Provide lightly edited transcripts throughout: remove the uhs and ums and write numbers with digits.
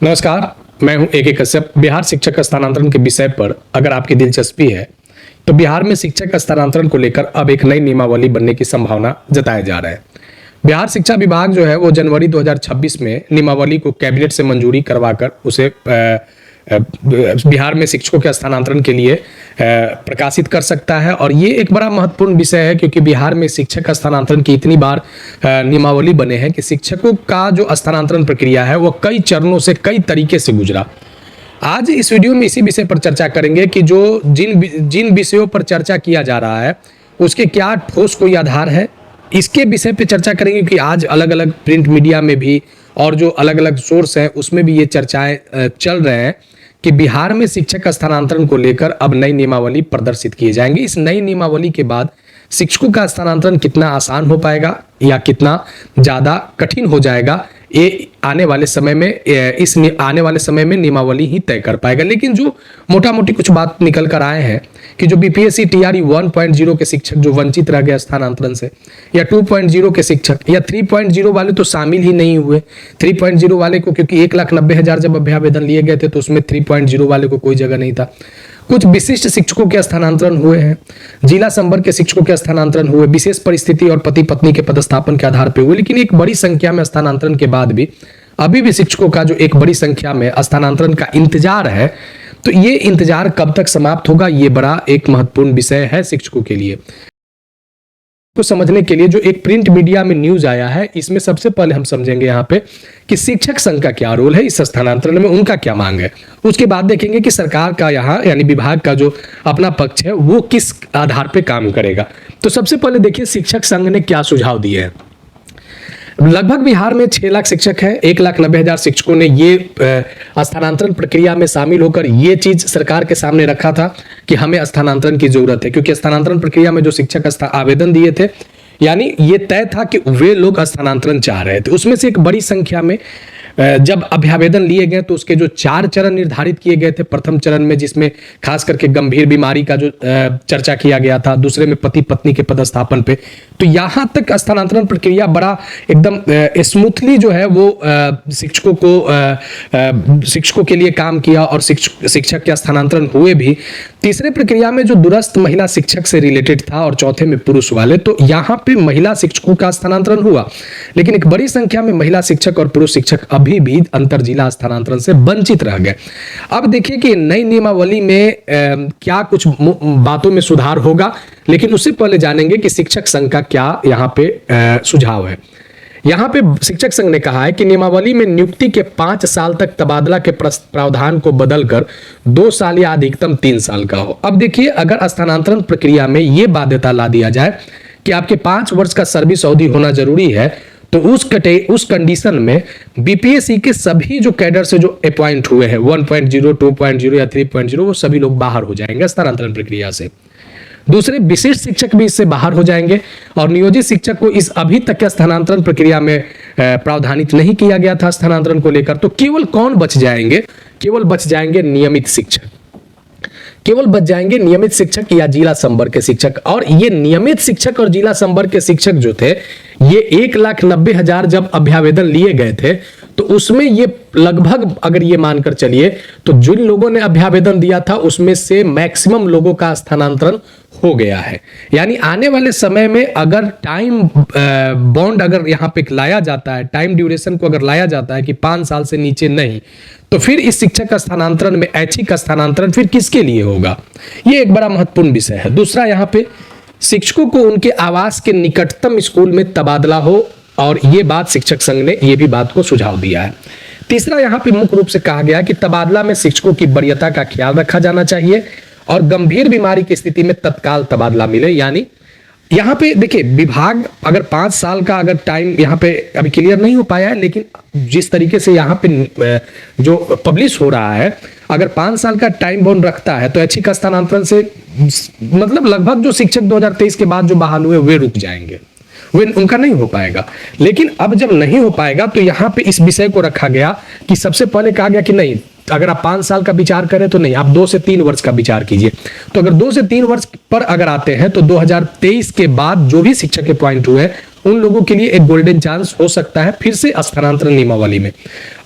नमस्कार, मैं हूं ए के कश्यप। बिहार शिक्षक स्थानांतरण के विषय पर अगर आपकी दिलचस्पी है तो बिहार में शिक्षक स्थानांतरण को लेकर अब एक नई नियमावली बनने की संभावना जताया जा रहा है। बिहार शिक्षा विभाग जो है वो जनवरी 2026 में नियमावली को कैबिनेट से मंजूरी करवाकर उसे बिहार में शिक्षकों के स्थानांतरण के लिए प्रकाशित कर सकता है। और ये एक बड़ा महत्वपूर्ण विषय है क्योंकि बिहार में शिक्षक स्थानांतरण की इतनी बार नियमावली बने हैं कि शिक्षकों का जो स्थानांतरण प्रक्रिया है वो कई चरणों से कई तरीके से गुजरा। आज इस वीडियो में इसी विषय पर चर्चा करेंगे कि जो जिन विषयों पर चर्चा किया जा रहा है उसके क्या ठोस कोई आधार है, इसके विषय पे चर्चा करेंगे कि आज अलग अलग प्रिंट मीडिया में भी और जो अलग अलग सोर्स हैं उसमें भी ये चर्चाएं चल रहे हैं कि बिहार में शिक्षक स्थानांतरण को लेकर अब नई नियमावली प्रदर्शित किए जाएंगे। इस नई नियमावली के बाद शिक्षकों का स्थानांतरण कितना आसान हो पाएगा या कितना ज़्यादा कठिन हो जाएगा, ये आने वाले समय में नियमावली ही तय कर पाएगा। लेकिन जो मोटा मोटी कुछ बात निकल कर आए हैं कि जो बीपीएससी टीआरई 1.0 के शिक्षक जो वंचित रह गए स्थानांतरण से, या 2.0 के शिक्षक, या 3.0 वाले तो शामिल ही नहीं हुए। 3.0 वाले को, क्योंकि 1,90,000 जब अभ्यावेदन लिए गए थे तो उसमें 3.0 वाले को कोई जगह नहीं था। कुछ विशिष्ट शिक्षकों के स्थानांतरण हुए हैं, जिला संवर्ग के शिक्षकों के स्थानांतरण हुए, विशेष परिस्थिति और पति पत्नी के पदस्थापन के आधार पर हुए। लेकिन एक बड़ी संख्या में स्थानांतरण के बाद भी अभी भी शिक्षकों का जो एक बड़ी संख्या में स्थानांतरण का इंतजार है, तो ये इंतजार कब तक समाप्त होगा, ये बड़ा एक महत्वपूर्ण विषय है शिक्षकों के लिए। को समझने के लिए जो एक प्रिंट मीडिया में न्यूज आया है, इसमें सबसे पहले हम समझेंगे यहाँ पे कि शिक्षक संघ का क्या रोल है इस स्थानांतरण में, उनका क्या मांग है। उसके बाद देखेंगे कि सरकार का यहाँ यानी विभाग का जो अपना पक्ष है वो किस आधार पे काम करेगा। तो सबसे पहले देखिए शिक्षक संघ ने क्या सुझाव दिए हैं। लगभग बिहार में 6 लाख शिक्षक हैं। 1,90,000 शिक्षकों ने ये स्थानांतरण प्रक्रिया में शामिल होकर ये चीज सरकार के सामने रखा था कि हमें स्थानांतरण की जरूरत है, क्योंकि स्थानांतरण प्रक्रिया में जो शिक्षक आवेदन दिए थे यानी ये तय था कि वे लोग स्थानांतरण चाह रहे थे। उसमें से एक बड़ी संख्या में जब अभ्यावेदन लिए गए तो उसके जो 4 चरण निर्धारित किए गए थे। प्रथम चरण में जिसमें खास करके गंभीर बीमारी का जो चर्चा किया गया था, दूसरे में पति पत्नी के पदस्थापन पे, तो यहाँ तक स्थानांतरण प्रक्रिया बड़ा एकदम स्मूथली जो है वो शिक्षकों के लिए काम किया और शिक्षक के स्थानांतरण हुए भी। तीसरे प्रक्रिया में जो दूरस्थ महिला शिक्षक से रिलेटेड था और चौथे में पुरुष वाले, तो यहाँ पे महिला शिक्षकों का स्थानांतरण हुआ। लेकिन एक बड़ी संख्या में महिला शिक्षक और पुरुष शिक्षक अभी भी अंतर जिला स्थानांतरण से वंचित रह गए। अब देखिए कि नई नियमावली में क्या कुछ बातों में सुधार होगा, लेकिन उससे पहले जानेंगे कि शिक्षक संघ का क्या यहाँ पे सुझाव है। यहाँ पे शिक्षक संघ ने कहा है कि नियमावली में नियुक्ति के 5 साल तक तबादला के प्रावधान को बदलकर 2 साल या अधिकतम 3 साल का हो। अब देखिए, अगर स्थानांतरण प्रक्रिया में ये बाध्यता ला दिया जाए कि आपके 5 वर्ष का सर्विस अवधि होना जरूरी है, तो उस कंडीशन में बीपीएससी के सभी जो कैडर से जो अपॉइंट हुए हैं 1.0, 2.0 या 3.0, वो सभी लोग बाहर हो जाएंगे स्थानांतरण प्रक्रिया से। दूसरे विशिष्ट शिक्षक भी इससे बाहर हो जाएंगे और नियोजित शिक्षक को इस अभी तक के स्थानांतरण प्रक्रिया में प्रावधानित नहीं किया गया था स्थानांतरण को लेकर। तो केवल कौन बच जाएंगे? केवल बच जाएंगे नियमित शिक्षक, केवल बच जाएंगे नियमित शिक्षक या जिला संवर्ग के शिक्षक। और ये नियमित शिक्षक और जिला संवर्ग के शिक्षक जो थे, ये 1,90,000 जब अभ्यावेदन लिए गए थे तो उसमें ये लगभग, अगर ये मानकर चलिए, तो जिन लोगों ने अभ्यावेदन दिया था उसमें से मैक्सिमम लोगों का स्थानांतरण हो गया है। यानी आने वाले समय में अगर टाइम बॉन्ड अगर यहाँ पे लाया जाता है, टाइम ड्यूरेशन को अगर लाया जाता है कि 5 साल से नीचे नहीं, तो फिर इस शिक्षक का स्थानांतरण में ऐच्छिक स्थानांतरण फिर किसके लिए होगा, ये एक बड़ा महत्वपूर्ण विषय है। दूसरा, यहाँ पे शिक्षकों को उनके आवास के निकटतम स्कूल में तबादला हो, और ये बात शिक्षक संघ ने ये भी बात को सुझाव दिया है। तीसरा, यहाँ पे मुख्य रूप से कहा गया कि तबादला में शिक्षकों की वरीयता का ख्याल रखा जाना चाहिए और गंभीर बीमारी की स्थिति में तत्काल तबादला मिले। यानी यहाँ पे देखिए, विभाग अगर 5 साल का अगर टाइम यहाँ पे अभी क्लियर नहीं हो पाया है, लेकिन जिस तरीके से यहाँ पे जो पब्लिश हो रहा है, अगर 5 साल का टाइम बाउंड रखता है तो ऐच्छिक स्थानांतरण से मतलब लगभग जो शिक्षक 2023 के बाद जो बहाल हुए वे रुक जाएंगे, वे उनका नहीं हो पाएगा। लेकिन अब जब नहीं हो पाएगा तो यहाँ पे इस विषय को रखा गया कि सबसे पहले कहा गया कि नहीं, अगर आप 5 साल का विचार करें तो नहीं, आप 2 से 3 वर्ष का विचार कीजिए। तो अगर 2 से 3 वर्ष पर अगर आते हैं तो 2023 के बाद जो भी शिक्षक अपॉइंट हुए उन लोगों के लिए एक गोल्डन चांस हो सकता है फिर से स्थानांतरण नियमावली में।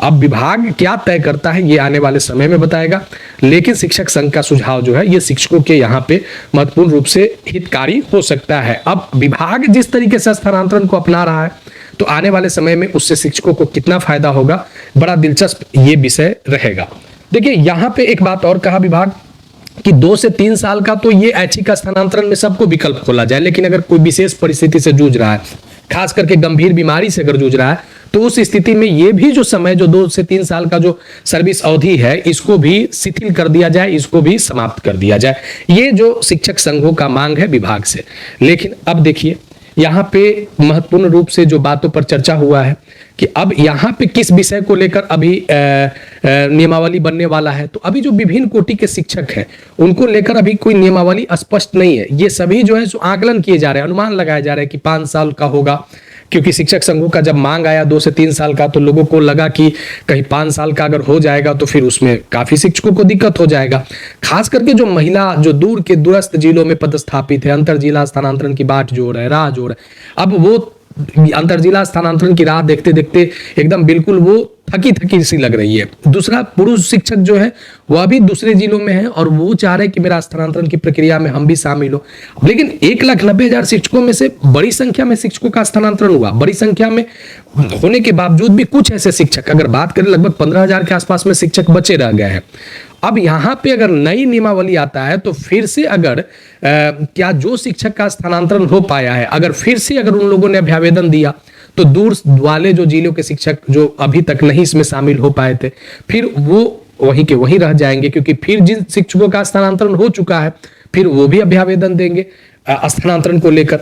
अब विभाग क्या तय करता है ये आने वाले समय में बताएगा, लेकिन शिक्षक संघ का सुझाव जो है ये शिक्षकों के यहाँ पे महत्वपूर्ण रूप से हितकारी हो सकता है। अब विभाग जिस तरीके से स्थानांतरण को अपना रहा है तो आने वाले समय में उससे शिक्षकों को कितना फायदा होगा, बड़ा दिलचस्प ये विषय रहेगा। देखिए यहाँ पे एक बात और कहा विभाग कि 2 से 3 साल का तो ये ऐच्छिक स्थानांतरण में सबको विकल्प खोला जाए, लेकिन अगर कोई विशेष परिस्थिति से जूझ रहा है, खास करके गंभीर बीमारी से अगर जूझ रहा है, तो उस स्थिति में ये भी जो समय जो 2 से 3 साल का जो सर्विस अवधि है इसको भी शिथिल कर दिया जाए, इसको भी समाप्त कर दिया जाए। ये जो शिक्षक संघों का मांग है विभाग से। लेकिन अब देखिए यहाँ पे महत्वपूर्ण रूप से जो बातों पर चर्चा हुआ है कि अब यहाँ पे किस विषय को लेकर अभी नियमावली बनने वाला है। तो अभी जो विभिन्न कोटि के शिक्षक हैं उनको लेकर अभी कोई नियमावली स्पष्ट नहीं है। ये सभी जो है सो आकलन किए जा रहे हैं, अनुमान लगाया जा रहा है कि 5 साल का होगा, क्योंकि शिक्षक संघों का जब मांग आया 2 से 3 साल का तो लोगों को लगा कि कहीं 5 साल का अगर हो जाएगा तो फिर उसमें काफी शिक्षकों को दिक्कत हो जाएगा। खास करके जो महिला जो दूर के दूरस्थ जिलों में पदस्थापित है, अंतर जिला स्थानांतरण की बाट जोड़ है, राह जोड़ है, अब वो अंतर जिला स्थानांतरण की राह देखते देखते एकदम बिल्कुल वो थकी थकी सी लग रही है। दूसरा, पुरुष शिक्षक जो है वह भी दूसरे जिलों में है और वो चाह रहे हैं कि मेरा स्थानांतरण की प्रक्रिया में हम भी शामिल हो। लेकिन 1,90,000 शिक्षकों में से बड़ी संख्या में शिक्षकों का स्थानांतरण हुआ। बड़ी संख्या में होने के बावजूद भी कुछ ऐसे शिक्षक, अगर बात करें लगभग 15,000 के आसपास में शिक्षक बचे रह गए हैं। अब यहाँ पे अगर नई नियमावली आता है तो फिर से अगर क्या जो शिक्षक का स्थानांतरण हो पाया है, अगर फिर से अगर उन लोगों ने अभ्यावेदन दिया तो दूर वाले जो जिलों के शिक्षक जो अभी तक नहीं इसमें शामिल हो पाए थे फिर वो वहीं के वहीं रह जाएंगे, क्योंकि फिर जिन शिक्षकों का स्थानांतरण हो चुका है फिर वो भी अभ्यावेदन देंगे स्थानांतरण को लेकर।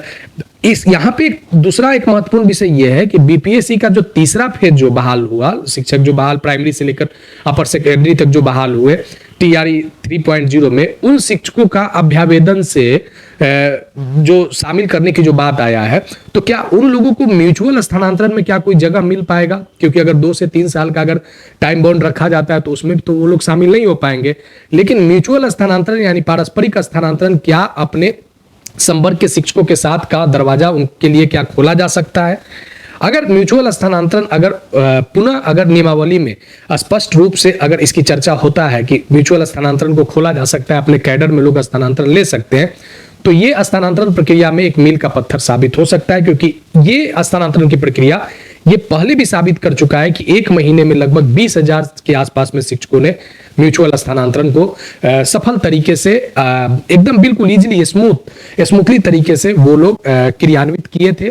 इस यहाँ पे दूसरा एक महत्वपूर्ण विषय यह है कि बीपीएससी का जो तीसरा फेज जो बहाल हुआ, शिक्षक जो बहाल प्राइमरी से लेकर अपर सेकेंडरी तक जो बहाल हुए टीआरई 3.0 में, उन शिक्षकों का अभ्यावेदन से जो शामिल करने की जो बात आया है, तो क्या उन लोगों को म्यूचुअल स्थानांतरण में क्या कोई जगह मिल पाएगा? क्योंकि अगर 2 से 3 साल का अगर टाइम बाउंड रखा जाता है तो उसमें तो वो लोग शामिल नहीं हो पाएंगे। लेकिन म्यूचुअल स्थानांतरण यानी पारस्परिक स्थानांतरण क्या अपने संपर्क के शिक्षकों के साथ का दरवाजा उनके लिए क्या खोला जा सकता है? अगर म्यूचुअल स्थानांतरण अगर पुनः अगर नियमावली में स्पष्ट रूप से अगर इसकी चर्चा होता है कि म्यूचुअल स्थानांतरण को खोला जा सकता है, अपने कैडर में लोग स्थानांतरण ले सकते हैं, तो ये स्थानांतरण प्रक्रिया में एक मील का पत्थर साबित हो सकता है। क्योंकि ये स्थानांतरण की प्रक्रिया ये पहले भी साबित कर चुका है कि 1 महीने में लगभग 20,000 के आसपास में शिक्षकों ने म्यूचुअल स्थानांतरण को सफल तरीके से एकदम बिल्कुल इजीली स्मूथली तरीके से वो लोग क्रियान्वित किए थे।